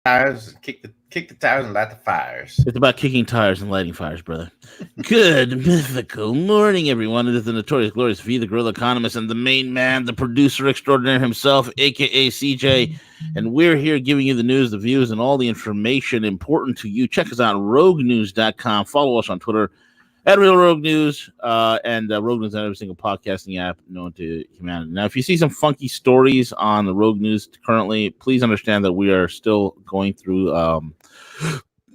Tires, kick the tires and light the fires. It's about kicking tires and lighting fires, brother. Good mythical morning, everyone. It is the notorious, glorious V, the Guerrilla economist, and the main man, the producer extraordinaire himself, aka CJ. And we're here giving you the news, the views, and all the information important to you. Check us out, roguenews.com. Follow us on Twitter at Real Rogue News, and Rogue News on every single podcasting app known to humanity. Now, if you see some funky stories on the Rogue News currently, please understand that we are still going through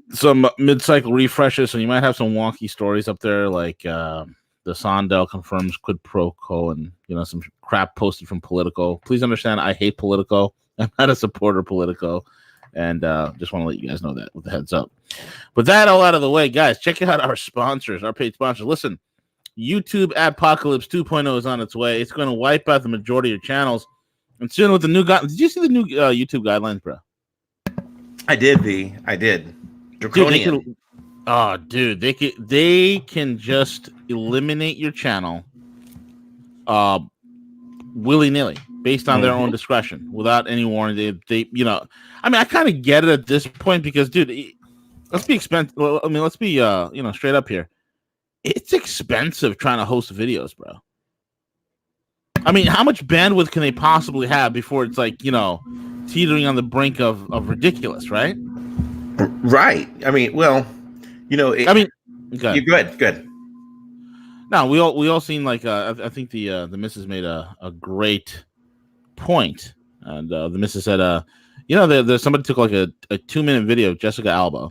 some mid-cycle refreshes, so you might have some wonky stories up there, like the Sondel confirms quid pro quo, and some crap posted from Politico. Please understand, I hate Politico. I'm not a supporter of Politico. And just want to let you guys know that with the heads up. But that all out of the way, guys, check out our sponsors, our paid sponsors. Listen, YouTube Apocalypse 2.0 is on its way. It's going to wipe out the majority of your channels. And soon with the new guidelines. Did you see the new YouTube guidelines, bro? I did, V. I did. Draconian. Dude, they can just eliminate your channel willy-nilly based on their own discretion without any warning. They I kind of get it at this point because, dude, let's be expensive. Let's be straight up here. It's expensive trying to host videos, bro. I mean, how much bandwidth can they possibly have before it's like, teetering on the brink of ridiculous, right? Right. I mean, well, okay. You're good. No, we all seen like I think the missus made a great point, and the missus said there's somebody took like a 2-minute video of Jessica Alba,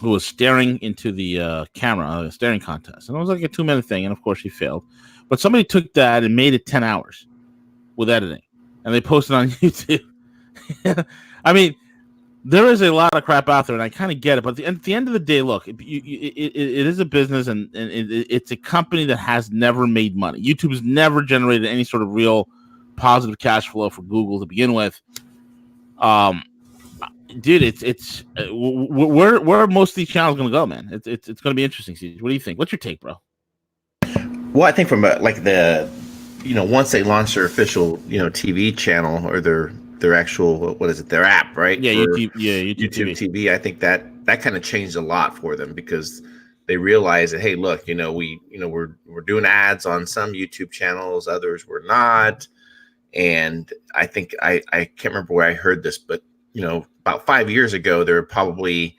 who was staring into the camera, a staring contest, and it was like a 2-minute thing, and of course she failed, but somebody took that and made it 10 hours with editing, and they posted on YouTube. I mean, there is a lot of crap out there, and I kind of get it. But at the end of the day, look, it is a business, and it's a company that has never made money. YouTube has never generated any sort of real positive cash flow for Google to begin with. Dude, it's where are most of these channels going to go, man? It's going to be interesting. What do you think? What's your take, bro? Well, I think from once they launch their official TV channel or their actual, what is it, their app, right? Yeah, YouTube TV. I think that kind of changed a lot for them because they realized that, hey, look, we're doing ads on some YouTube channels, others we're not. And I think I can't remember where I heard this, but about 5 years ago, there were probably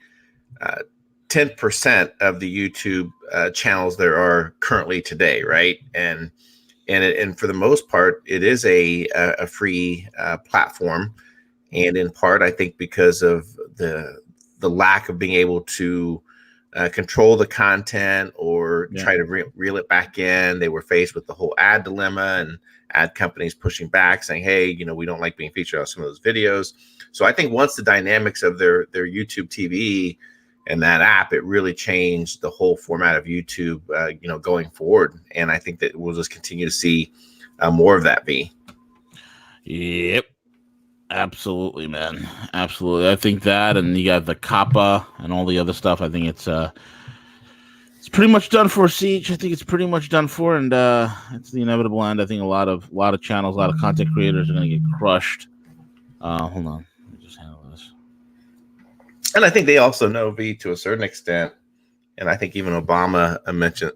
10% of the YouTube channels there are currently today, right? And for the most part, it is a free platform, and in part, I think because of the lack of being able to control the content or try to reel it back in, they were faced with the whole ad dilemma and ad companies pushing back, saying, "Hey, we don't like being featured on some of those videos." So I think once the dynamics of their YouTube TV and that app, it really changed the whole format of YouTube, going forward. And I think that we'll just continue to see more of that be. Yep. Absolutely, man. Absolutely. I think that, and you got the Kappa and all the other stuff. I think it's pretty much done for, Siege. I think it's pretty much done for, and it's the inevitable end. I think a lot of channels, a lot of content creators are going to get crushed. Hold on. Let me just handle this. And I think they also know, V, to a certain extent, and I think even Obama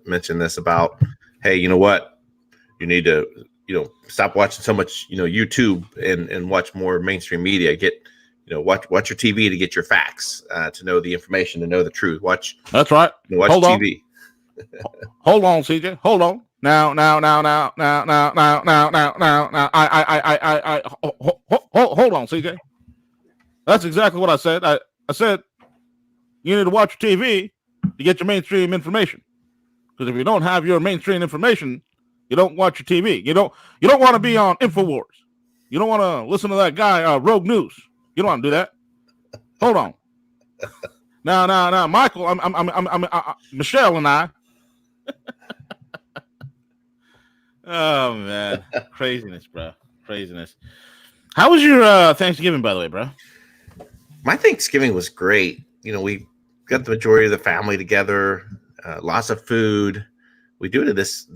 mentioned this about, hey, you know what? You need to, stop watching so much, YouTube and watch more mainstream media. Get, watch your TV to get your facts, to know the information, to know the truth. That's right. Watch TV. Hold on, CJ. Hold on. Now. Hold on, CJ. That's exactly what I said. I said you need to watch your TV to get your mainstream information. Because if you don't have your mainstream information, you don't watch your TV. You don't want to be on InfoWars. You don't want to listen to that guy, Rogue News. You don't want to do that. Hold on. Now, Michael, I'm Michelle and I. Oh man, craziness, bro, craziness. How was your Thanksgiving, by the way, bro? My Thanksgiving was great. We got the majority of the family together, lots of food. We do it at this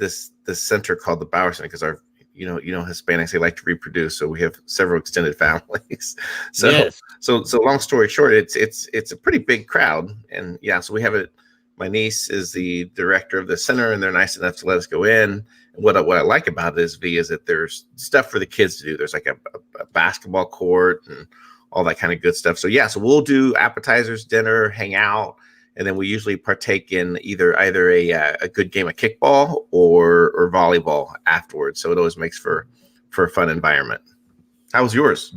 center called the Bower Center because our Hispanics, they like to reproduce, so we have several extended families. So Yes. so long story short, it's a pretty big crowd, and yeah, so we have it. My niece is the director of the center, and they're nice enough to let us go in. And what I like about it is that there's stuff for the kids to do. There's like a basketball court and all that kind of good stuff. So yeah, so we'll do appetizers, dinner, hang out, and then we usually partake in either a good game of kickball or volleyball afterwards. So it always makes for a fun environment. How was yours?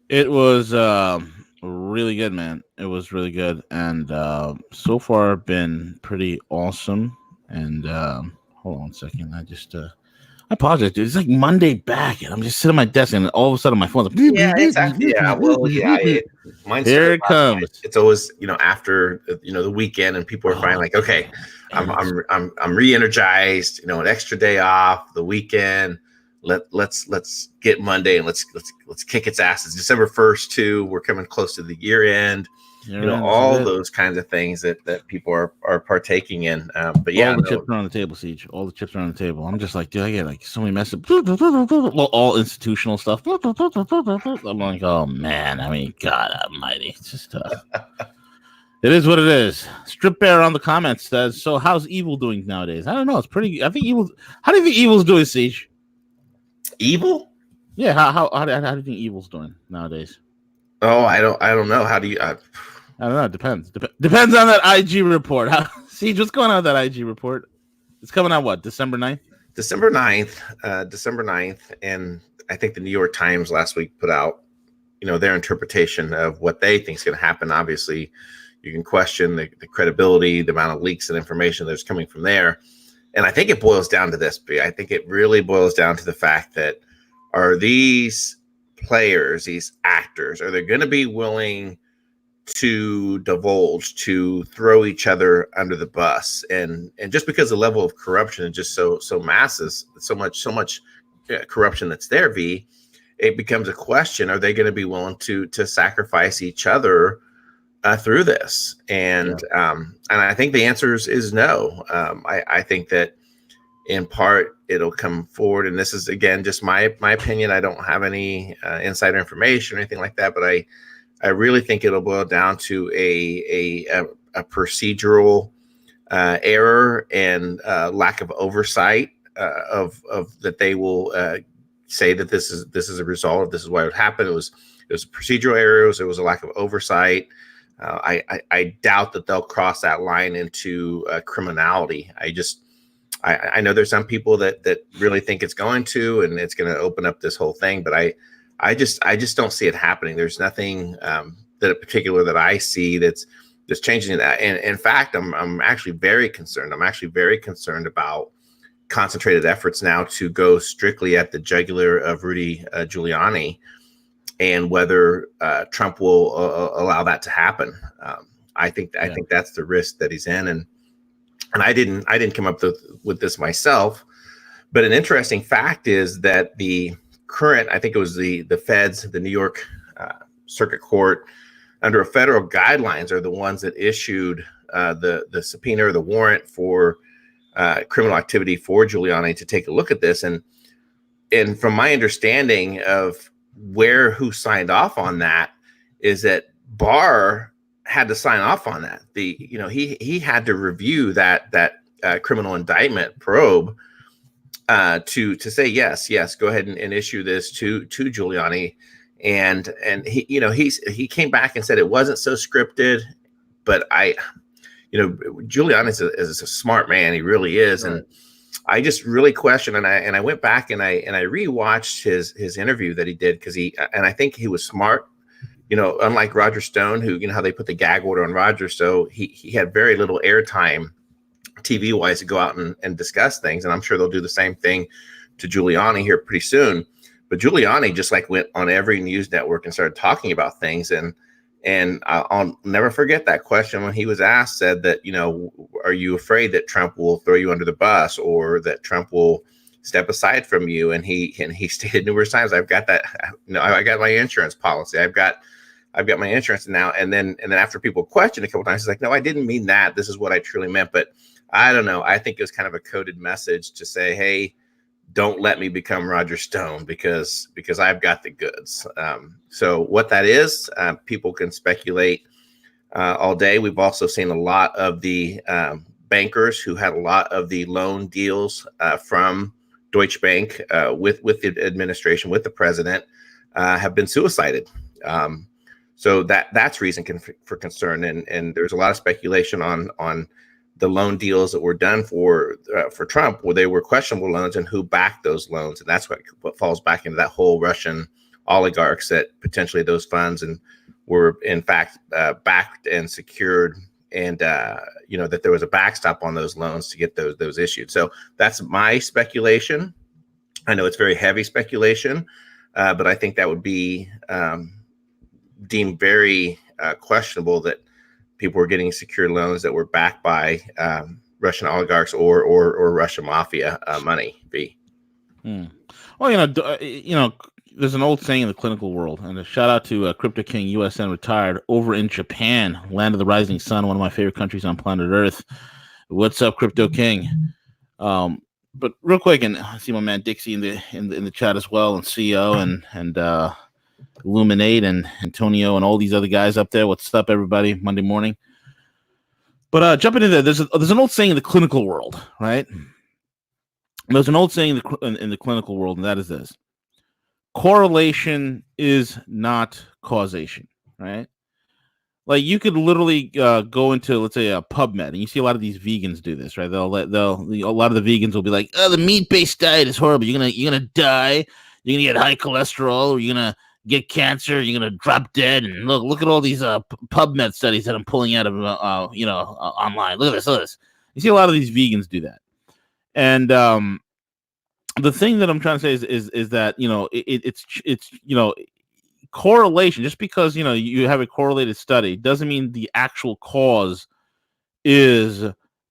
It was really good, man. It was really good, and so far been pretty awesome. And hold on a second, I apologize, dude. It's like Monday back, and I'm just sitting at my desk, and all of a sudden my phone's like, Yeah, exactly. Yeah, well, yeah. Mine here it started last night. comes. It's always after the weekend, and people are finally like, okay, I'm re-energized. An extra day off, the weekend. Let's get Monday and let's kick its ass. It's December 1st too. We're coming close to the year end. All those kinds of things that people are partaking in. But yeah, all the chips are on the table, Siege. All the chips are on the table. I'm just like, dude, I get like so many messages, all institutional stuff. I'm like, oh man, I mean, God Almighty, it's just tough. It is what it is. Strip Bear on the comments says, so how's Evil doing nowadays? I don't know. It's pretty. I think Evil. How do you think Evil's doing, Siege? Evil? Yeah. How do you think Evil's doing nowadays? Oh, I don't know. How do you? I don't know. It depends. Depends on that IG report. Siege, what's going on with that IG report? It's coming out what? December 9th? December 9th. And I think the New York Times last week put out, their interpretation of what they think is going to happen. Obviously, you can question the credibility, the amount of leaks and information that's coming from there. And I think it boils down to this. I think it really boils down to the fact that are these players, these actors, are they going to be willing to divulge, to throw each other under the bus? And just because the level of corruption is just so massive, so much corruption that's there, it becomes a question: are they going to be willing to sacrifice each other through this? And I think the answer is no. I think that in part it'll come forward, and this is again just my opinion. I don't have any insider information or anything like that, but I really think it'll boil down to a procedural error and lack of oversight of that they will say that this is a result of this is why it happened. It was a procedural error. It was a lack of oversight. I doubt that they'll cross that line into criminality. I know there's some people that really think it's going to, and it's going to open up this whole thing, but I just don't see it happening. There's nothing that in particular that I see that's changing that. And in fact, I'm actually very concerned. I'm actually very concerned about concentrated efforts now to go strictly at the jugular of Rudy Giuliani, and whether Trump will allow that to happen. I think that's the risk that he's in, and I didn't come up with this myself, but an interesting fact is that the current, I think it was the feds, the New York Circuit Court, under federal guidelines, are the ones that issued the subpoena or the warrant for criminal activity for Giuliani to take a look at this. And from my understanding of who signed off on that is that Barr had to sign off on that. He had to review that criminal indictment probe to say yes, go ahead and issue this to Giuliani. And he came back and said it wasn't so scripted, but Giuliani is a smart man. He really is. Right. And I just really question, and I went back and I rewatched his interview that he did, because I think he was smart. Unlike Roger Stone, who, how they put the gag order on Roger. So he had very little airtime TV wise to go out and discuss things. And I'm sure they'll do the same thing to Giuliani here pretty soon. But Giuliani just went on every news network and started talking about things. And I'll never forget that question when he was asked, said that, are you afraid that Trump will throw you under the bus, or that Trump will step aside from you? And he stated numerous times, I've got that, I got my insurance policy. I've got my insurance now. And then after people questioned a couple times, he's like, no, I didn't mean that. This is what I truly meant. But I don't know. I think it was kind of a coded message to say, hey, don't let me become Roger Stone because I've got the goods. So what that is, people can speculate all day. We've also seen a lot of the bankers who had a lot of the loan deals from Deutsche Bank with the administration, with the president, have been suicided. So that's reason for concern. And there's a lot of speculation on the loan deals that were done for Trump, where they were questionable loans and who backed those loans. And that's what falls back into that whole Russian oligarchs that potentially those funds and were in fact backed and secured, and that there was a backstop on those loans to get those issued. So that's my speculation. I know it's very heavy speculation, but I think that would be deemed very questionable that people were getting secured loans that were backed by Russian oligarchs or Russian mafia money. Well, there's an old saying in the clinical world, and a shout out to Crypto King USN retired over in Japan, land of the rising sun, one of my favorite countries on planet Earth. What's up, Crypto King? But real quick, and I see my man Dixie in the chat as well, and CEO and Illuminate and Antonio and all these other guys up there. What's up, everybody? Monday morning. But jumping in there, there's an old saying in the clinical world, right? There's an old saying in the clinical world, and that is this: correlation is not causation, right? Like you could literally go into, let's say, a PubMed, and you see a lot of these vegans do this, right? A lot of the vegans will be like, "Oh, the meat-based diet is horrible. You're gonna die. You're gonna get high cholesterol, or you're gonna get cancer. You're gonna drop dead." And look at all these PubMed studies that I'm pulling out of online. Look at this. You see a lot of these vegans do that, and the thing that I'm trying to say is that it's correlation. Just because you have a correlated study doesn't mean the actual cause is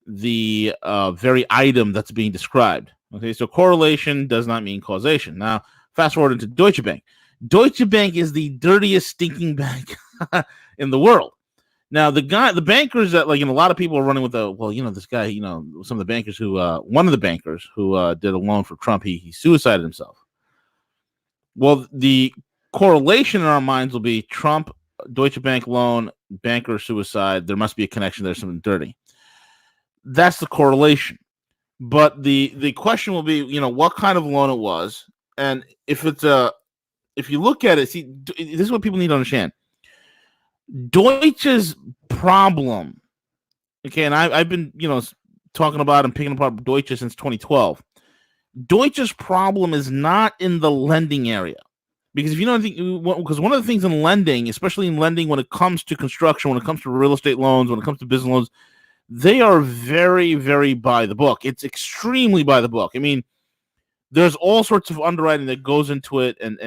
the very item that's being described. Okay, so correlation does not mean causation. Now, fast forward into Deutsche Bank. Deutsche Bank is the dirtiest, stinking bank in the world. Now, the bankers that, a lot of people are running with this guy, some of the bankers who, one of the bankers who did a loan for Trump, he suicided himself. Well, the correlation in our minds will be Trump, Deutsche Bank loan, banker suicide. There must be a connection. There's something dirty. That's the correlation. But the question will be, what kind of loan it was, and if you look at it, see, this is what people need to understand. Deutsche's problem, okay, and I've been talking about and picking apart Deutsche since 2012. Deutsche's problem is not in the lending area, because if you don't think, because one of the things in lending, especially in lending when it comes to construction, when it comes to real estate loans, when it comes to business loans, they are very, very by the book. It's extremely by the book. I mean, there's all sorts of underwriting that goes into it, and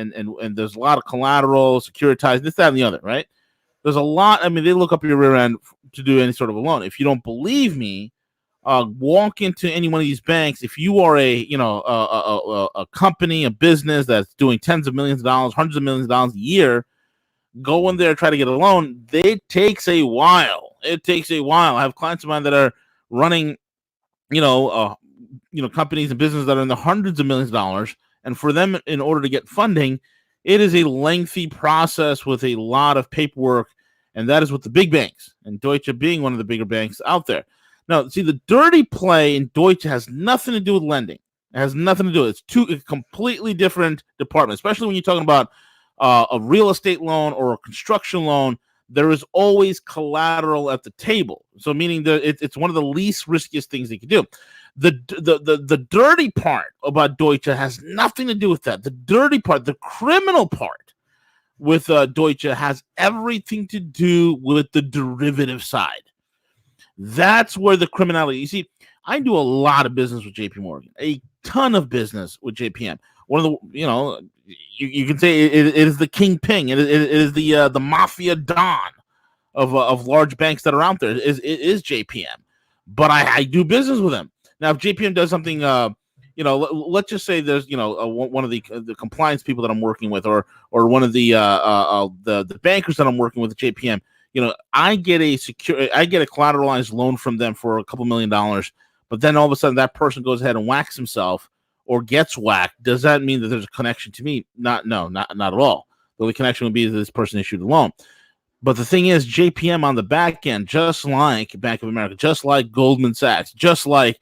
there's a lot of collateral, securitized, this, that, and the other, right? There's a lot. I mean, they look up your rear end to do any sort of a loan. If you don't believe me, walk into any one of these banks. If you are a company, a business that's doing tens of millions of dollars, hundreds of millions of dollars a year, go in there, try to get a loan. It takes a while. I have clients of mine that are running, companies and businesses that are in the hundreds of millions of dollars, and for them, in order to get funding, it is a lengthy process with a lot of paperwork, and that is with the big banks, and Deutsche being one of the bigger banks out there. Now, see, the dirty play in Deutsche has nothing to do with lending. It has nothing to do. It's two completely different departments, especially when you're talking about a real estate loan or a construction loan. There is always collateral at the table. So meaning that it's one of the least riskiest things they can do. The dirty part about Deutsche has nothing to do with that. The dirty part, the criminal part with Deutsche has everything to do with the derivative side. That's where the criminality. You see, I do a lot of business with JP Morgan, a ton of business with JPM. One of the, you can say it is the kingpin. It is the mafia don of large banks that are out there. It is JPM, but I do business with them. Now, if JPM does something, let's just say there's one of the compliance people that I'm working with, or one of the bankers that I'm working with at JPM. I get a collateralized loan from them for $2 million, but then all of a sudden that person goes ahead and whacks himself, or gets whacked, does that mean that there's a connection to me? Not at all. The only connection would be that this person issued a loan. But the thing is, JPM on the back end, just like Bank of America, just like Goldman Sachs, just like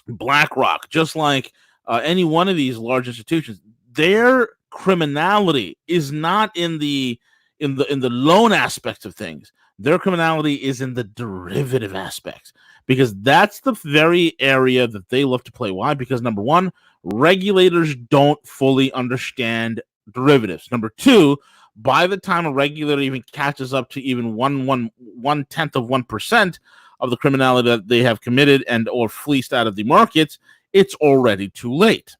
BlackRock, just like any one of these large institutions, their criminality is not in the loan aspects of things. Their criminality is in the derivative aspects, because that's the very area that they love to play. Why? Because number one, regulators don't fully understand derivatives. Number two, by the time a regulator even catches up to even one tenth of 1% of the criminality that they have committed and or fleeced out of the markets, it's already too late.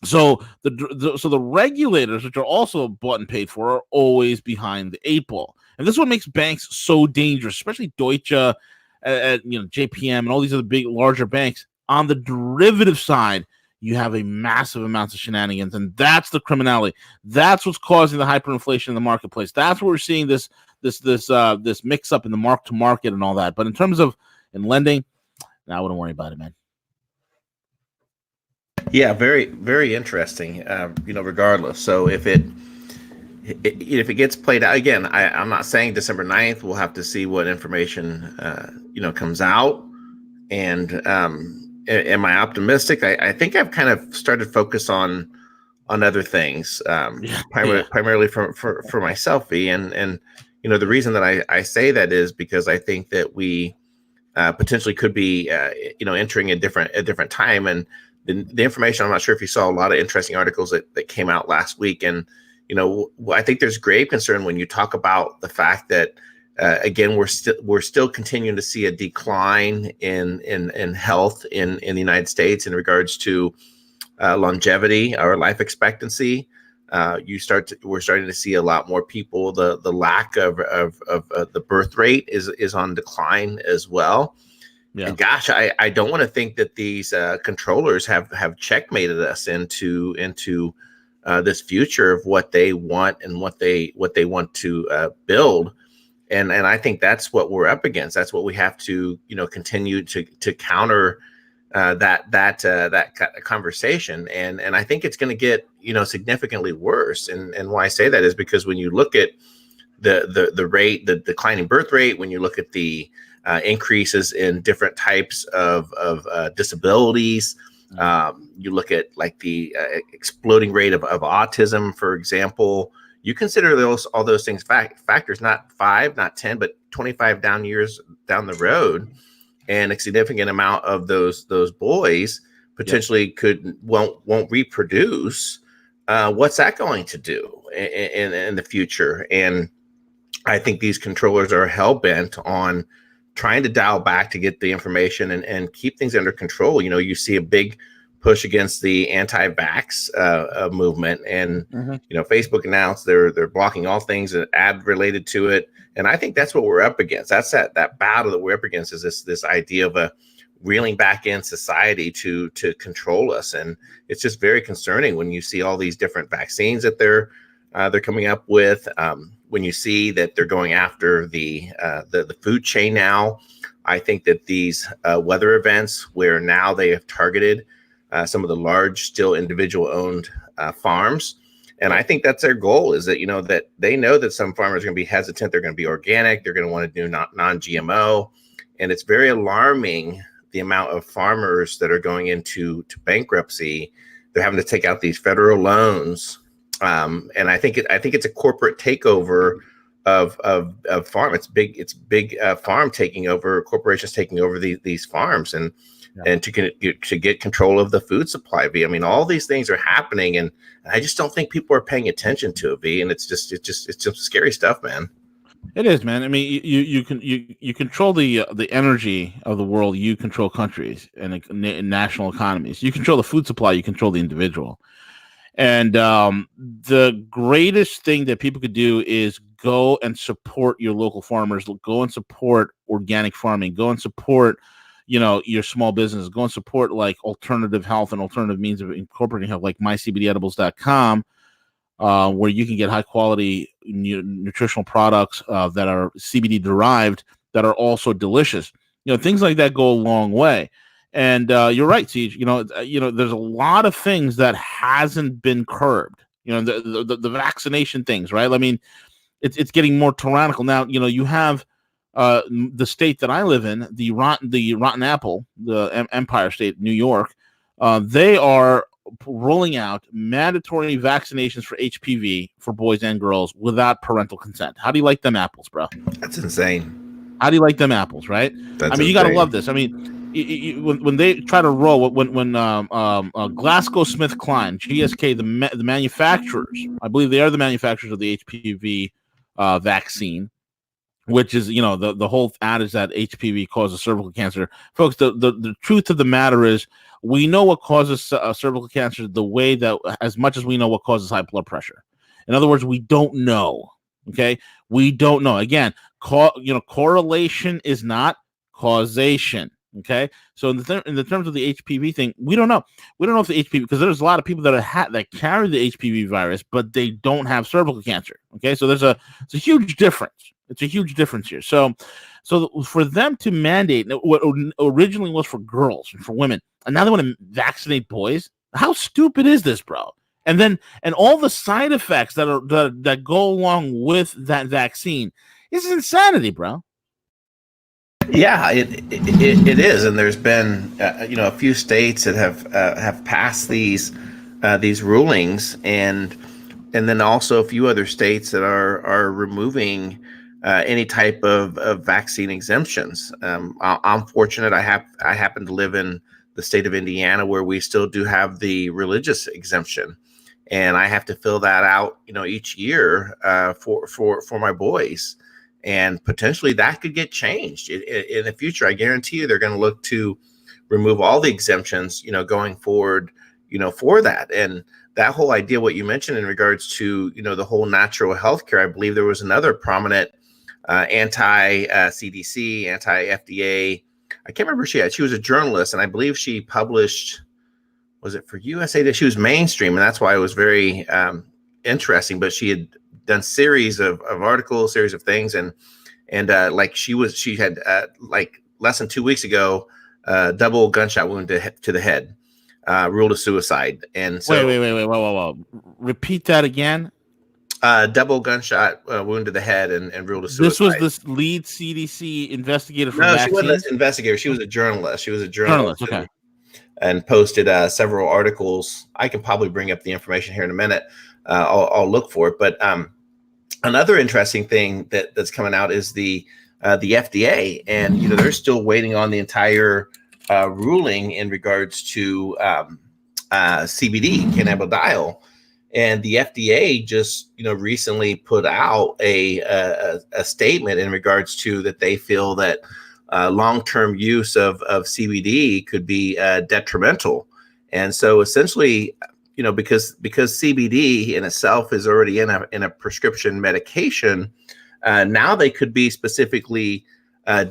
So the regulators, which are also bought and paid for, are always behind the eight ball, and this is what makes banks so dangerous, especially Deutsche, JPM, and all these other big, larger banks. On the derivative side, you have a massive amounts of shenanigans, and that's the criminality. That's what's causing the hyperinflation in the marketplace. That's where we're seeing this mix up in the mark to market and all that. But in terms of lending, I wouldn't worry about it, man. Yeah, very, very interesting. Regardless. So if it gets played out again, I'm not saying December 9th. We'll have to see what information comes out. And am I optimistic? I think I've kind of started to focus on other things, primarily for myself. And the reason that I say that is because I think that we potentially could be entering a different time. And the information, I'm not sure if you saw a lot of interesting articles that came out last week. And, I think there's grave concern when you talk about the fact that, again, we're still continuing to see a decline in health in the United States in regards to longevity or life expectancy. We're starting to see a lot more people. The lack of the birth rate is on decline as well. Yeah. And gosh, I don't want to think that these controllers have checkmated us into this future of what they want and what they want to build. And I think that's what we're up against. That's what we have to continue to counter that conversation. And I think it's going to get significantly worse. And why I say that is because when you look at the rate, the declining birth rate, when you look at the increases in different types of disabilities, you look at like the exploding rate of autism, for example. You consider all those things factors, not 5, not 10, but 25 years down the road, and a significant amount of those boys potentially won't reproduce. What's that going to do in the future? And I think these controllers are hell bent on trying to dial back to get the information and keep things under control. You see a big push against the anti-vax movement, and Facebook announced they're blocking all things that ad related to it. And I think that's what we're up against. That's that battle that we're up against, is this idea of a reeling back in society to control us. And it's just very concerning when you see all these different vaccines that they're coming up with. When you see that they're going after the food chain now, I think that these weather events, where now they have targeted some of the large, still individual-owned farms, and I think that's their goal, is that that they know that some farmers are going to be hesitant. They're going to be organic. They're going to want to do non-GMO, and it's very alarming the amount of farmers that are going into bankruptcy. They're having to take out these federal loans. And I think it's a corporate takeover of farm. It's big farm taking over, corporations taking over these farms, and to get control of the food supply. V, I mean, all these things are happening, and I just don't think people are paying attention to it. V, and it's just scary stuff, man. It is, man. I mean, you control the energy of the world. You control countries and national economies. You control the food supply. You control the individual. And the greatest thing that people could do is go and support your local farmers. Go and support organic farming. Go and support, your small business. Go and support like alternative health and alternative means of incorporating health, like mycbdedibles.com, where you can get high quality nutritional products that are CBD derived that are also delicious. Things like that go a long way. And you're right, Siege. There's a lot of things that hasn't been curbed. The vaccination things, right? I mean, it's getting more tyrannical now. You have the state that I live in, the Rotten Apple, the Empire State, New York. They are rolling out mandatory vaccinations for HPV for boys and girls without parental consent. How do you like them apples, bro? That's insane. How do you like them apples, right? That's you got to love this. When they try to roll, when GlaxoSmithKline, GSK, the manufacturers, I believe they are the manufacturers of the HPV vaccine, which is the whole adage that HPV causes cervical cancer. Folks, the truth of the matter is we know what causes cervical cancer the way that as much as we know what causes high blood pressure. In other words, we don't know. Okay, we don't know. Again, correlation is not causation. Okay, so in the terms of the HPV thing, we don't know. We don't know if the HPV, because there's a lot of people that carry the HPV virus, but they don't have cervical cancer. Okay, so it's a huge difference. It's a huge difference here. So for them to mandate what originally was for girls and for women, and now they want to vaccinate boys. How stupid is this, bro? And all the side effects that go along with that vaccine is insanity, bro. Yeah, it is, and there's been a few states that have passed these rulings, and then also a few other states that are removing any type of vaccine exemptions. I'm fortunate. I happen to live in the state of Indiana, where we still do have the religious exemption, and I have to fill that out, each year for my boys. And potentially that could get changed in the future. I guarantee you they're going to look to remove all the exemptions, going forward, for that. And that whole idea, what you mentioned in regards to, the whole natural healthcare, I believe there was another prominent anti-CDC, anti-FDA. I can't remember she was a journalist, and I believe she published, was it for USA? She was mainstream, and that's why it was very interesting. But she had done series of articles, series of things, and like she had like less than 2 weeks ago, double gunshot wound to the head, ruled a suicide. And so wait, whoa. Repeat that again. Double gunshot wound to the head and ruled a suicide. This was the lead CDC investigator for vaccines? No, she wasn't an investigator. She was a journalist. Okay. And posted several articles. I can probably bring up the information here in a minute. I'll look for it. But another interesting thing that's coming out is the FDA, and they're still waiting on the entire ruling in regards to CBD, cannabidiol. And the FDA just recently put out a statement in regards to that they feel that long-term use of CBD could be detrimental. And so essentially, because CBD in itself is already in a prescription medication, now they could be specifically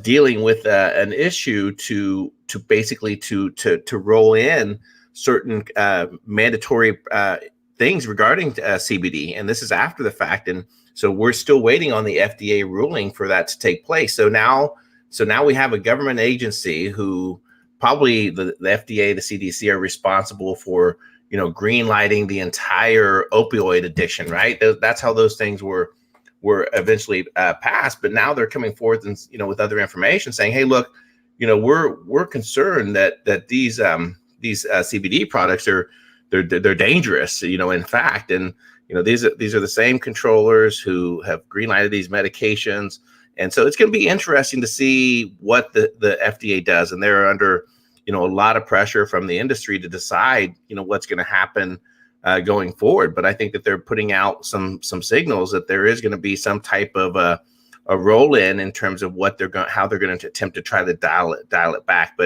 dealing with an issue to basically to roll in certain mandatory things regarding CBD. And this is after the fact, and so we're still waiting on the FDA ruling for that to take place. So now we have a government agency who probably the FDA, the CDC, are responsible for green lighting the entire opioid addiction, right? That's how those things were eventually passed. But now they're coming forth and with other information saying, hey, look, we're concerned that these CBD products they're dangerous, in fact, and these are the same controllers who have green lighted these medications. And so it's going to be interesting to see what the FDA does, and they're under a lot of pressure from the industry to decide what's going to happen going forward. But I think that they're putting out some signals that there is going to be some type of a roll in terms of how they're going to attempt to try to dial it back.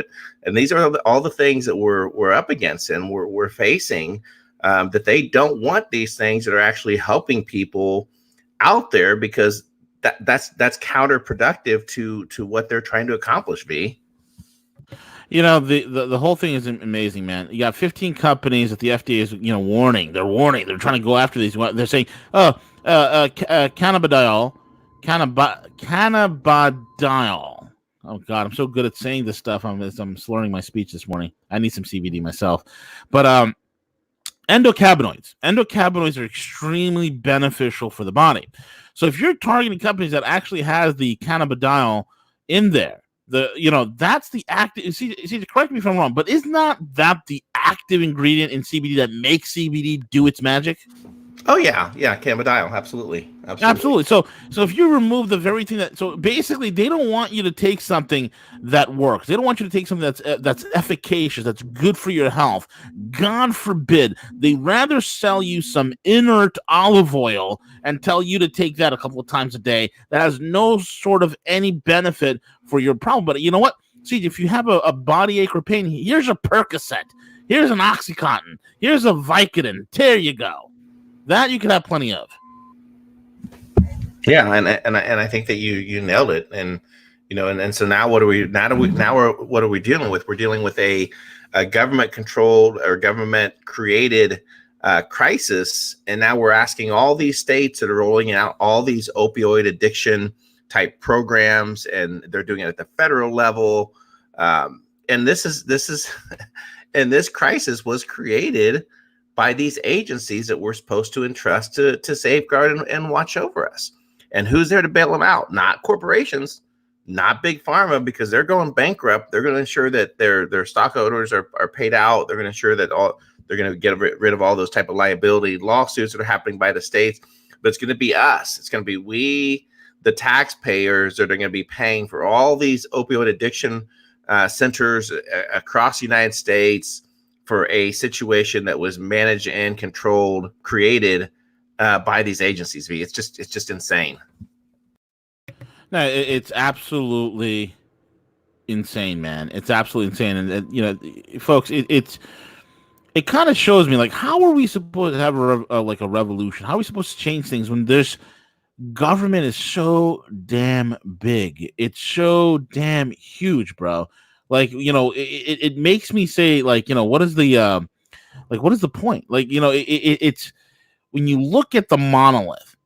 And these are all the things that we're up against and we're facing, that they don't want these things that are actually helping people out there, because that's counterproductive to what they're trying to accomplish. V. The whole thing is amazing, man. You got 15 companies that the FDA is warning. They're warning. They're trying to go after these. They're saying, cannabidiol. Oh God, I'm so good at saying this stuff. I'm slurring my speech this morning. I need some CBD myself, but endocannabinoids. Endocannabinoids are extremely beneficial for the body. So if you're targeting companies that actually has the cannabidiol in there, that's the active. See, correct me if I'm wrong, but is not that the active ingredient in CBD that makes CBD do its magic? Oh yeah, cannabidiol, absolutely. Absolutely. So if you remove the very thing so basically they don't want you to take something that works. They don't want you to take something that's efficacious, that's good for your health. God forbid. They rather sell you some inert olive oil and tell you to take that a couple of times a day that has no sort of any benefit for your problem. But you know what? See, if you have a body ache or pain, here's a Percocet. Here's an Oxycontin. Here's a Vicodin. There you go. That you can have plenty of. Yeah, and I think that you nailed it, and so now what are we dealing with? We're dealing with a government controlled or government created crisis, and now we're asking all these states that are rolling out all these opioid addiction type programs, and they're doing it at the federal level, and this is and this crisis was created by these agencies that we're supposed to entrust to safeguard and watch over us. And who's there to bail them out? Not corporations, not big pharma, because they're going bankrupt. They're going to ensure that their stockholders are paid out. They're going to ensure that they're going to get rid of all those type of liability lawsuits that are happening by the states. But it's going to be us. It's going to be we, the taxpayers, that are going to be paying for all these opioid addiction centers across the United States for a situation that was managed and controlled, created by these agencies. It's just insane. No, it's absolutely insane, man. It's absolutely insane, and folks, it kind of shows me like how are we supposed to have a revolution? How are we supposed to change things when this government is so damn big? It's so damn huge, bro. Like it makes me say like what is the what is the point? Like it's when you look at the monolith,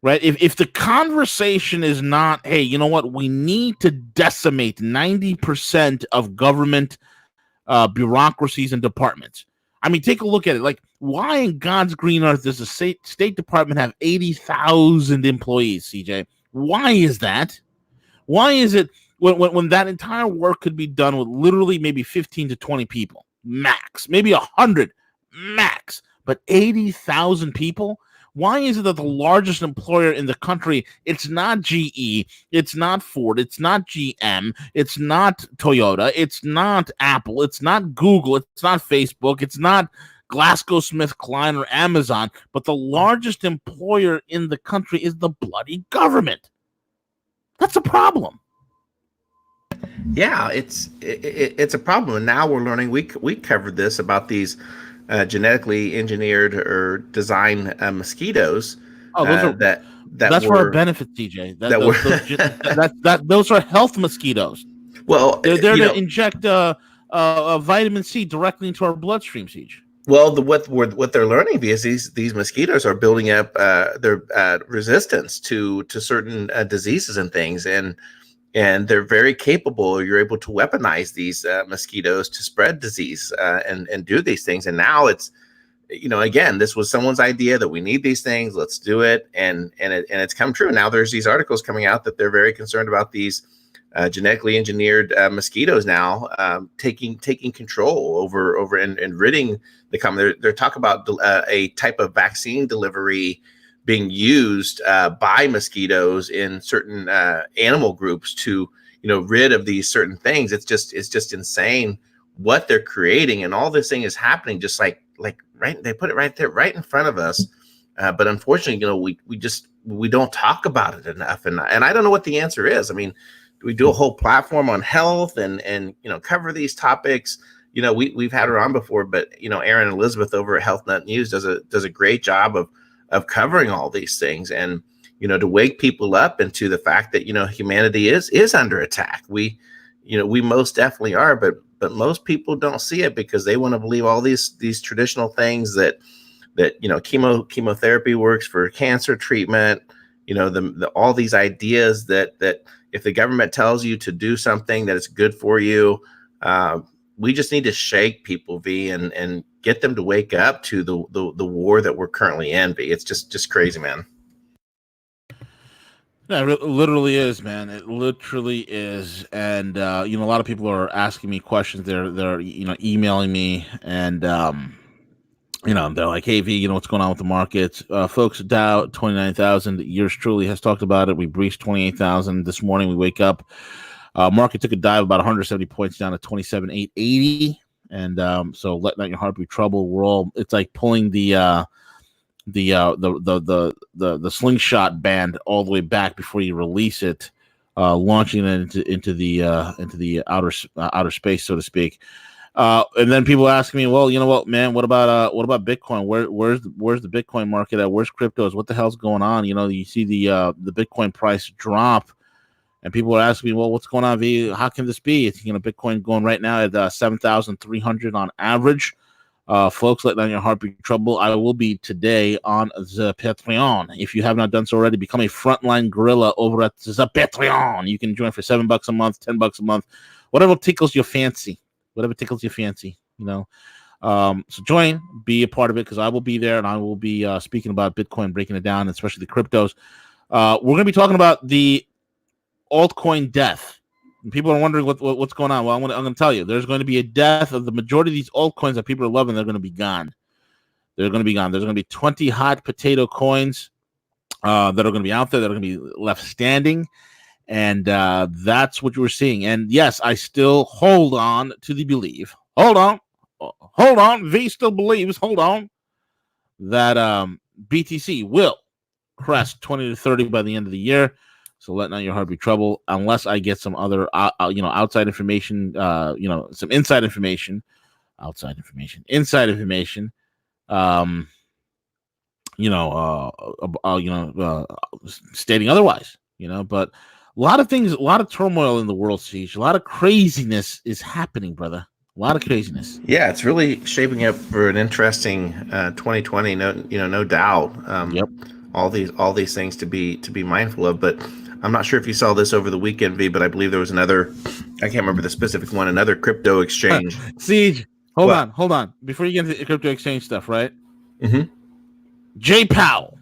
right? If the conversation is not, hey, you know what? We need to decimate 90% of government bureaucracies and departments. I mean, take a look at it. Like, why in God's green earth does the State Department have 80,000 employees, CJ? Why is that? Why is it when that entire work could be done with literally maybe 15 to 20 people, max, maybe 100, max, but 80,000 people? Why is it that the largest employer in the country, it's not GE, it's not Ford, it's not GM, it's not Toyota, it's not Apple, it's not Google, it's not Facebook, it's not GlaxoSmithKline or Amazon, but the largest employer in the country is the bloody government. That's a problem. Yeah, it's a problem. And now we're learning. We covered this about these genetically engineered or designed mosquitoes. Oh, that's for our benefit, TJ. Those are health mosquitoes. Well, they're there to inject vitamin C directly into our bloodstream, Siege. Well, what they're learning is these mosquitoes are building up their resistance to certain diseases and things, and they're very capable. You're able to weaponize these mosquitoes to spread disease and do these things. And now it's, again, this was someone's idea that we need these things. Let's do it, and it's come true. Now there's these articles coming out that they're very concerned about these genetically engineered mosquitoes now taking control over and ridding the common. They're talking about a type of vaccine delivery being used by mosquitoes in certain animal groups to rid of these certain things. It's just insane what they're creating, and all this thing is happening just like right. They put it right there, right in front of us. But unfortunately, we don't talk about it enough, and I don't know what the answer is. I mean, we do a whole platform on health and cover these topics. We've had her on before, but Erin and Elizabeth over at Health Nut News does a great job of covering all these things, and to wake people up into the fact that humanity is under attack. We most definitely are, but most people don't see it because they want to believe all these traditional things that chemotherapy works for cancer treatment, all these ideas that if the government tells you to do something that it's good for you, we just need to shake people, V, and get them to wake up to the war that we're currently in, V. It's just crazy, man. Yeah, it literally is, man. It literally is. And a lot of people are asking me questions. They're emailing me, and they're like, "Hey, V, what's going on with the markets?" Folks, Dow 29,000. Yours truly has talked about it. We breached 28,000 this morning. We wake up. Market took a dive about 170 points down to 27,880, and so let not your heart be troubled. It's like pulling the slingshot band all the way back before you release it, launching it into the outer space, so to speak. And then people ask me, well, you know what, man, what about Bitcoin? Where's the Bitcoin market at? Where's cryptos? What the hell's going on? You see the Bitcoin price drop, and people are asking me, well, what's going on, V? How can this be? It's Bitcoin going right now at 7,300 on average. Folks, let down your heart be trouble. I will be today on the Patreon. If you have not done so already, become a frontline guerrilla over at the Patreon. You can join for $7 a month, $10 a month, whatever tickles your fancy. So join, be a part of it, because I will be there, and I will be speaking about Bitcoin, breaking it down, especially the cryptos. We're going to be talking about the altcoin death. And people are wondering what's going on. Well, I'm going to tell you, there's going to be a death of the majority of these altcoins that people are loving. They're going to be gone. There's going to be 20 hot potato coins that are going to be out there that are going to be left standing. And that's what you were seeing. And yes, I still hold on to the belief. Hold on. V still believes. Hold on. That BTC will crest 20 to 30 by the end of the year. So let not your heart be troubled, unless I get some other, outside information, some inside information, stating otherwise, but a lot of things, a lot of turmoil in the world, Siege, a lot of craziness is happening, brother. A lot of craziness. Yeah, it's really shaping up for an interesting 2020. No doubt. Yep. All these things to be mindful of, but I'm not sure if you saw this over the weekend, V, but I believe there was another, I can't remember the specific one, another crypto exchange. Siege, hold on. Before you get into the crypto exchange stuff, right? Mm-hmm. Jay Powell.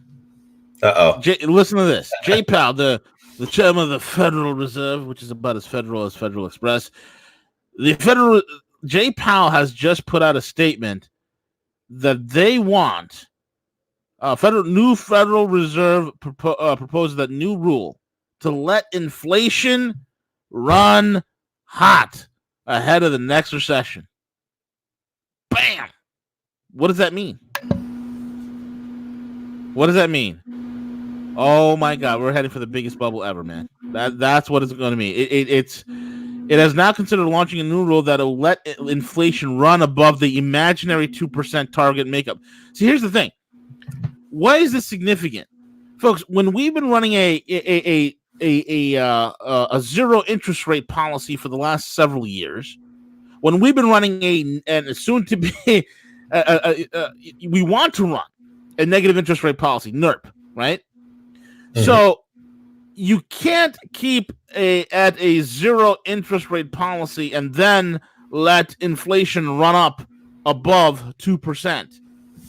Listen to this. Jay Powell, the chairman of the Federal Reserve, which is about as federal as Federal Express. Jay Powell has just put out a statement that they want new Federal Reserve proposes that new rule to let inflation run hot ahead of the next recession. Bam! What does that mean? Oh my God, we're heading for the biggest bubble ever, man. That's what it's going to mean. It has now considered launching a new rule that will let inflation run above the imaginary 2% target makeup. See, here's the thing. Why is this significant, folks? When we've been running a zero interest rate policy for the last several years, when we've been running and soon to be, we want to run a negative interest rate policy, NERP, right? Mm-hmm. So you can't keep at a zero interest rate policy and then let inflation run up above 2%.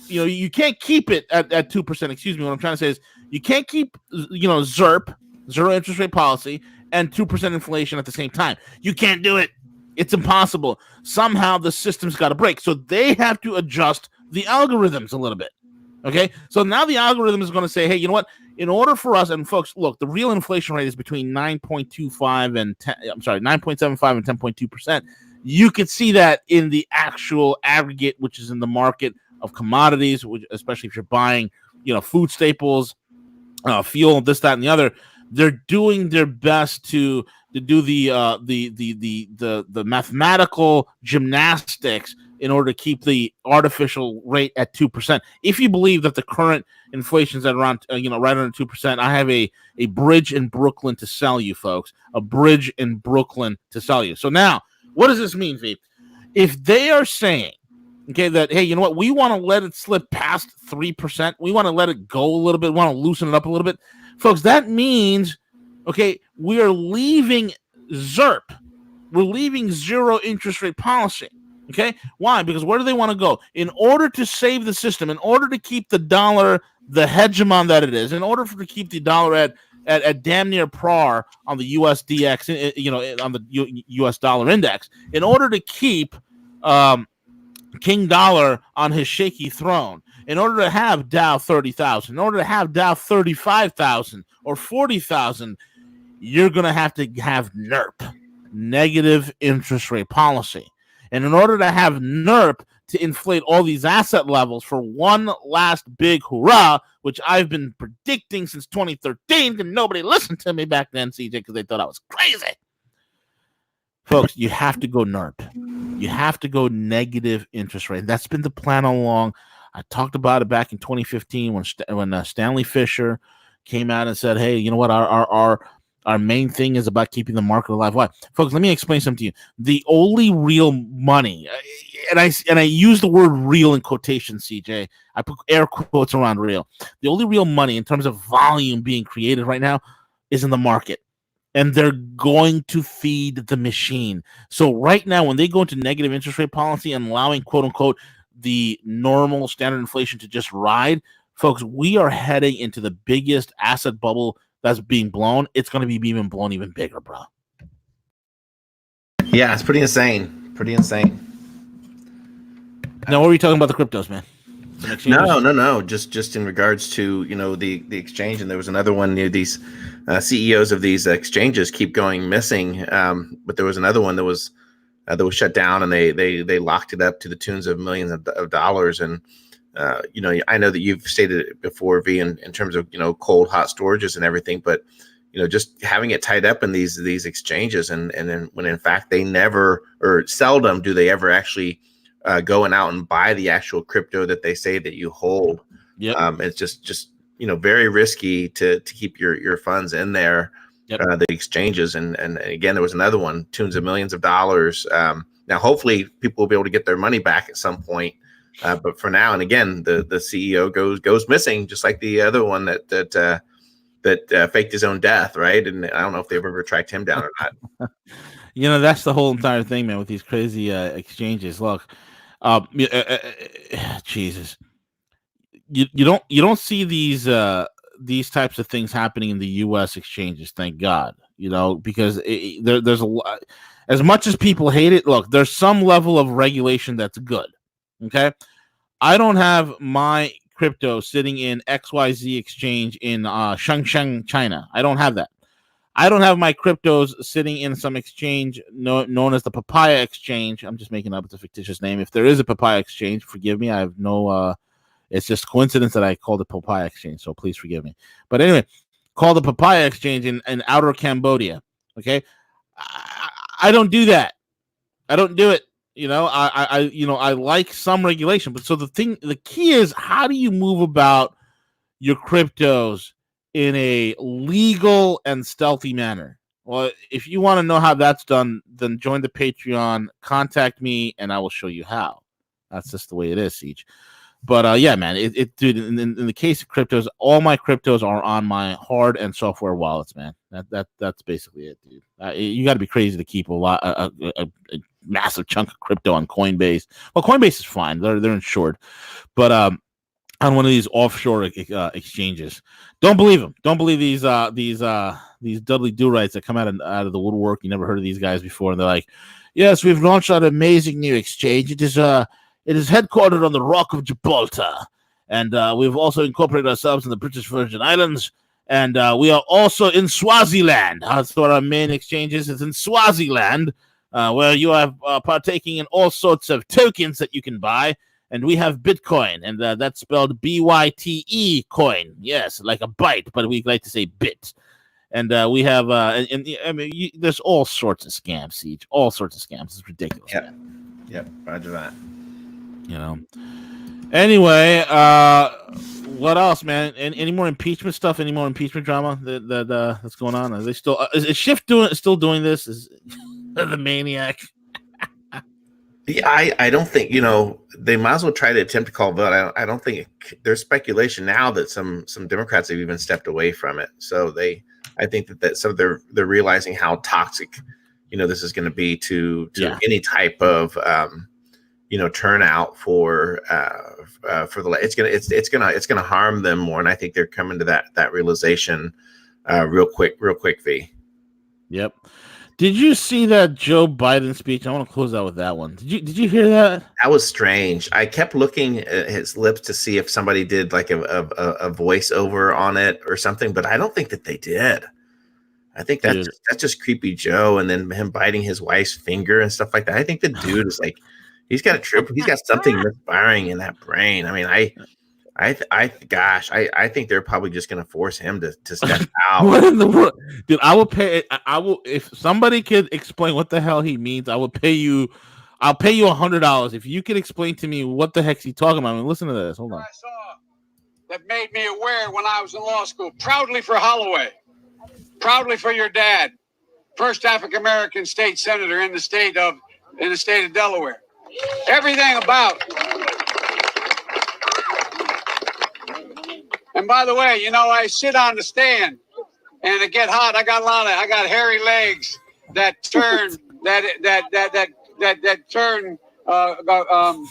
You can't keep it at 2%. Excuse me. What I'm trying to say is you can't keep, ZIRP, zero interest rate policy, and 2% inflation at the same time. You can't do it. It's impossible. Somehow the system's got to break. So they have to adjust the algorithms a little bit. Okay. So now the algorithm is going to say, hey, you know what? In order for us, and folks, look, the real inflation rate is between 9.75 and 9.75 and 10.2%. You could see that in the actual aggregate, which is in the market of commodities, which, especially if you're buying, food staples, fuel, this, that, and the other. They're doing their best to do the mathematical gymnastics in order to keep the artificial rate at 2%. If you believe that the current inflation is at around, right under 2%, I have a bridge in Brooklyn to sell you, folks. A bridge in Brooklyn to sell you. So now, what does this mean, V? If they are saying, okay, that, hey, you know what, we want to let it slip past 3%, we want to let it go a little bit, we want to loosen it up a little bit, Folks, that means, okay, we are leaving ZIRP. We're leaving zero interest rate policy. Okay, why? Because where do they want to go? In order to save the system, in order to keep the dollar the hegemon that it is, in order to keep the dollar at damn near par on the USDX, on the US dollar index, in order to keep King Dollar on his shaky throne, in order to have Dow 30,000, in order to have Dow 35,000 or 40,000, you're going to have NIRP, negative interest rate policy. And in order to have NIRP to inflate all these asset levels for one last big hurrah, which I've been predicting since 2013, and nobody listened to me back then, CJ, because they thought I was crazy. Folks, you have to go NIRP. You have to go negative interest rate. That's been the plan all along. I talked about it back in 2015 when Stanley Fischer came out and said, "Hey, you know what? Our main thing is about keeping the market alive." Why, folks? Let me explain something to you. The only real money, and I use the word "real" in quotation, CJ. I put air quotes around "real." The only real money in terms of volume being created right now is in the market. And they're going to feed the machine. So right now, when they go into negative interest rate policy and allowing, quote unquote, the normal standard inflation to just ride, folks, we are heading into the biggest asset bubble that's being blown. It's going to be even blown even bigger, bro. Yeah, it's pretty insane. Pretty insane. Now, what were you talking about the cryptos, man? No. Just in regards to the exchange, and there was another one near these CEOs of these exchanges keep going missing. But there was another one that was shut down, and they locked it up to the tunes of millions of dollars. And I know that you've stated it before, V, in terms of cold hot storages and everything, but just having it tied up in these exchanges, and then when in fact they never or seldom do they ever actually going out and buy the actual crypto that they say that you hold. Yep. It's just very risky to keep your funds in there. Yep. The exchanges, and again, there was another one, tunes of millions of dollars. Now hopefully people will be able to get their money back at some point, but for now, and again, the CEO goes missing, just like the other one that faked his own death, right? And I don't know if they've ever tracked him down or not. That's the whole entire thing, man, with these crazy exchanges. Look, Jesus, you don't see these types of things happening in the U.S. exchanges, thank God. Because there's a lot. As much as people hate it, look, there's some level of regulation that's good. Okay, I don't have my crypto sitting in XYZ exchange in Shenzhen, China. I don't have that. I don't have my cryptos sitting in some exchange known as the Papaya Exchange. I'm just making up, it's a fictitious name. If there is a Papaya Exchange, forgive me. I have no, it's just coincidence that I called it Papaya Exchange, so please forgive me. But anyway, call the Papaya Exchange in outer Cambodia, okay? I don't do that. I don't do it. I like some regulation. But so the key is, how do you move about your cryptos in a legal and stealthy manner? Well, if you want to know how that's done, then join the Patreon, contact me, and I will show you how. That's just the way it is, Siege. But yeah, man, dude, in the case of cryptos, all my cryptos are on my hard and software wallets, man. That's basically it, dude. You got to be crazy to keep a massive chunk of crypto on Coinbase. Well, Coinbase is fine; they're insured, but on one of these offshore exchanges, don't believe them. Don't believe these Dudley Do-Rights that come out of the woodwork. You never heard of these guys before, and they're like, "Yes, we've launched an amazing new exchange. It is headquartered on the Rock of Gibraltar, and we've also incorporated ourselves in the British Virgin Islands, and we are also in Swaziland." That's what our main exchange is. It's in Swaziland, where you are partaking in all sorts of tokens that you can buy, and we have Bitcoin, and that's spelled BYTE coin. Yes, like a byte, but we like to say bit. And we have, there's all sorts of scams, Siege. All sorts of scams. It's ridiculous. Yep. Roger that. Anyway, what else, man? Any more impeachment stuff? Any more impeachment drama that's going on? Are they still? Is Schiff still doing this? Is the maniac? Yeah, I don't think, they might as well try to attempt to call a vote. I don't think there's speculation now that some Democrats have even stepped away from it. So I think that so they're realizing how toxic, this is going to be to any type of turnout for the it's gonna harm them more. And I think they're coming to that realization real quick, V. Yep. Did you see that Joe Biden speech? I want to close out with that one. Did you hear that? That was strange. I kept looking at his lips to see if somebody did like a voiceover on it or something, but I don't think that they did. I think that's just creepy Joe, and then him biting his wife's finger and stuff like that. I think the dude is like, he's got a trip. He's got something misfiring in that brain. I mean, I think they're probably just going to force him to step out. What in the world, dude? I will pay. I will, if somebody could explain what the hell he means. I will pay you. I'll pay you $100 if you can explain to me what the heck's he talking about. I mean, listen to this. Hold on. I saw that made me aware when I was in law school. Proudly for Holloway. Proudly for your dad. First African American state senator in the state of Delaware. Everything about. And by the way, I sit on the stand and it get hot. I got hairy legs that turn turn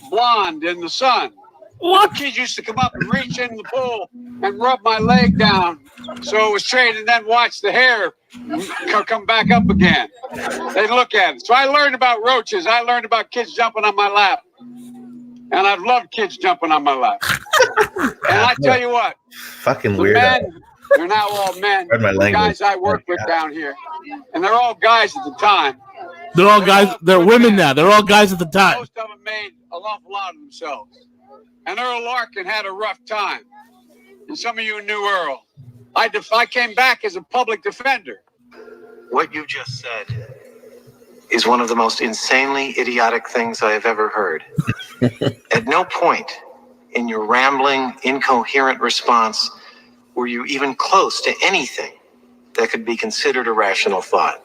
blonde in the sun. What? Kids used to come up and reach in the pool and rub my leg down so it was straight, and then watch the hair come back up again. They look at it. So I learned about roaches. I learned about kids jumping on my lap. And I've loved kids jumping on my lap. And I tell you what. Fucking weird. Men, they're not all men. The guys I work with down here. And they're all guys at the time. They're all guys. They're women now. They're all guys at the time. Most of them made an awful lot of themselves. And Earl Larkin had a rough time. And some of you knew Earl. I came back as a public defender. What you just said is one of the most insanely idiotic things I have ever heard. At no point in your rambling, incoherent response were you even close to anything that could be considered a rational thought.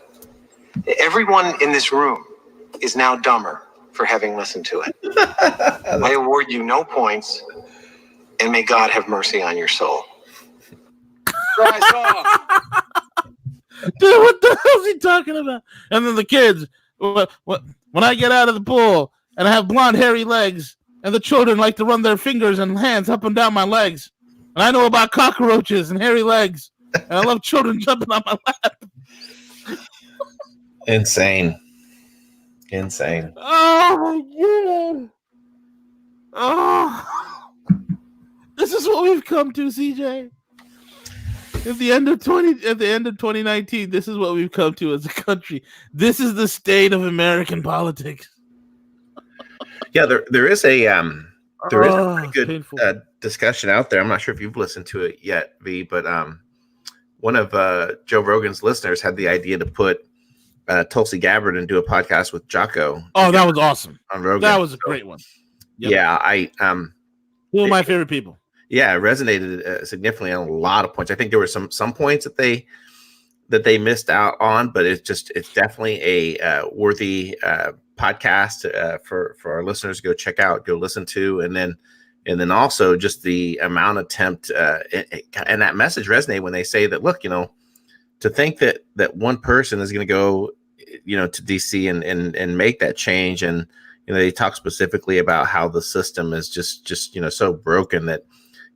Everyone in this room is now dumber for having listened to it. I award you no points, and may God have mercy on your soul. Dude, what the hell is he talking about? And then the kids, when I get out of the pool and I have blonde, hairy legs, and the children like to run their fingers and hands up and down my legs, and I know about cockroaches and hairy legs, and I love children jumping on my lap. Insane. Oh my god. Oh, this is what we've come to, CJ. At the end of 2019, this is what we've come to as a country. This is the state of American politics. Yeah, there is a pretty good discussion out there. I'm not sure if you've listened to it yet, V, but one of Joe Rogan's listeners had the idea to put Tulsi Gabbard and do a podcast with Jocko. Oh, that was awesome. On Rogan. That was a great one. Yep. Yeah, one of my favorite people. Yeah, it resonated significantly on a lot of points. I think there were some points that they missed out on, but it's definitely a worthy podcast for our listeners to go check out, go listen to, and then also just the amount of attempt and that message resonated when they say that, look, to think that one person is going to go, to DC and make that change, and they talk specifically about how the system is just so broken that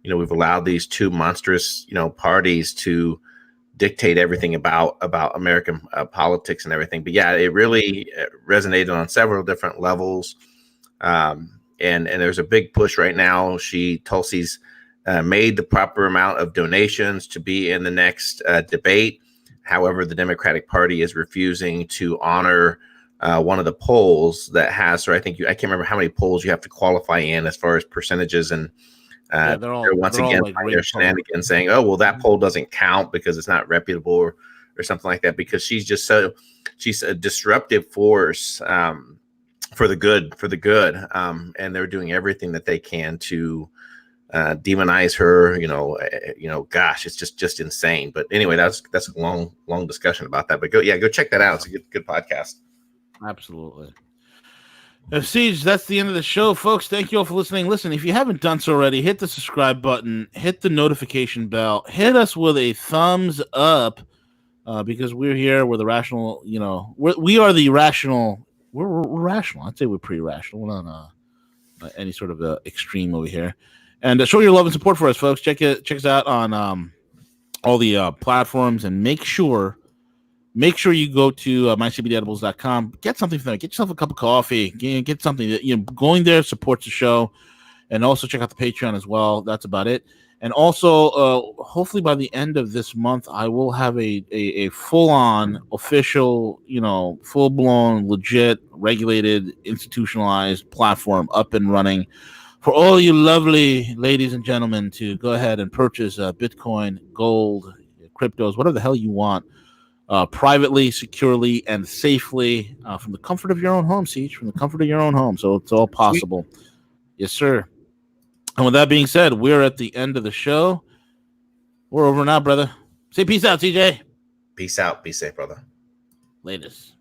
we've allowed these two monstrous parties to dictate everything about American politics and everything. But yeah, it really resonated on several different levels, and there's a big push right now. Tulsi's made the proper amount of donations to be in the next debate. However, the Democratic Party is refusing to honor one of the polls that has, or I can't remember how many polls you have to qualify in as far as percentages, and they're once again their shenanigans saying, oh, well, that poll doesn't count because it's not reputable or something like that, because she's a disruptive force for the good, and they're doing everything that they can to demonize her. Gosh, it's just insane. But anyway, that's a long discussion about that. But go check that out. It's a good podcast. Absolutely. Siege, that's the end of the show, folks. Thank you all for listening. Listen, if you haven't done so already, hit the subscribe button, hit the notification bell, hit us with a thumbs up, because we're here. We're the rational, we are the rational. We're rational. I'd say we're pretty rational. We're not any sort of extreme over here. And show your love and support for us, folks. Check us out on all the platforms, and make sure you go to mycbdedibles.com. Get something from there. Get yourself a cup of coffee. Get something that going there supports the show, and also check out the Patreon as well. That's about it. And also, hopefully by the end of this month, I will have a full-on, official, full-blown, legit, regulated, institutionalized platform up and running for all you lovely ladies and gentlemen to go ahead and purchase Bitcoin, gold, cryptos, whatever the hell you want, privately, securely, and safely, from the comfort of your own home, Siege, from the comfort of your own home. So it's all possible. Sweet. Yes, sir. And with that being said, we're at the end of the show. We're over now, brother. Say peace out, CJ. Peace out. Be safe, brother. Latest.